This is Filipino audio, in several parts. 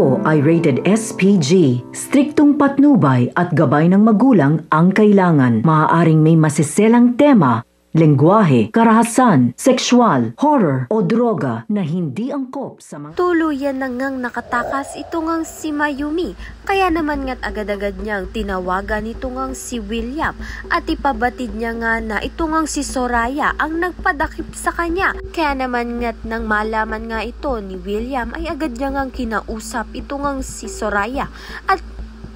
ito ay rated SPG. Striktong patnubay at gabay ng magulang ang kailangan. Maaaring may masiselang tema, lengguwahe, karahasan, sexual, horror o droga na hindi angkop sa mga... Tuluyan na ngang nakatakas ito ngang si Mayumi, kaya naman nga't agad-agad niyang tinawagan ito ngang si William at ipabatid niya nga na ito ngang si Soraya ang nagpadakip sa kanya. Kaya naman nga't nang malaman nga ito ni William ay agad niya ngang kinausap ito ngang si Soraya at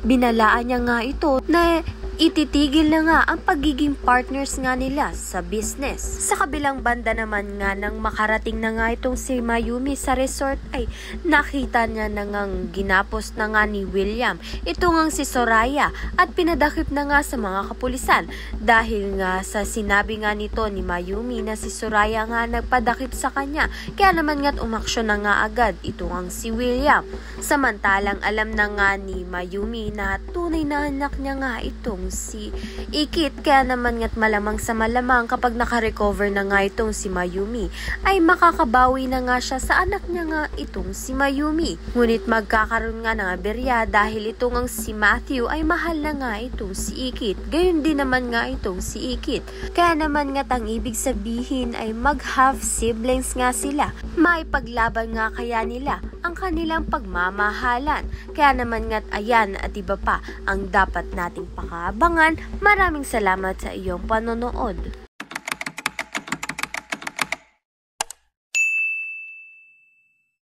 binalaan niya nga ito na ititigil na nga ang pagiging partners nga nila sa business. Sa kabilang banda naman nga nang makarating na nga itong si Mayumi sa resort ay nakita niya na ngang ginapos na nga ni William ito ngang si Soraya at pinadakip na nga sa mga kapulisan dahil nga sa sinabi nga nito ni Mayumi na si Soraya nga nagpadakip sa kanya, kaya naman nga't umaksyon na nga agad ito ngang si William. Samantalang alam na nga ni Mayumi na tunay na anak niya nga itong si Ikit, kaya naman nga't malamang sa malamang kapag nakarecover na nga itong si Mayumi ay makakabawi na nga siya sa anak niya nga itong si Mayumi. Ngunit magkakaroon nga ng aberya dahil itong ang si Matthew ay mahal na nga itong si Ikit, gayon din naman nga itong si Ikit. Kaya naman nga't ang ibig sabihin ay mag-half siblings nga sila. May paglaban nga kaya nila ang kanilang pagmamahalan. Kaya naman nga't ayan at iba pa ang dapat nating pakabangan. Maraming salamat sa iyong panonood.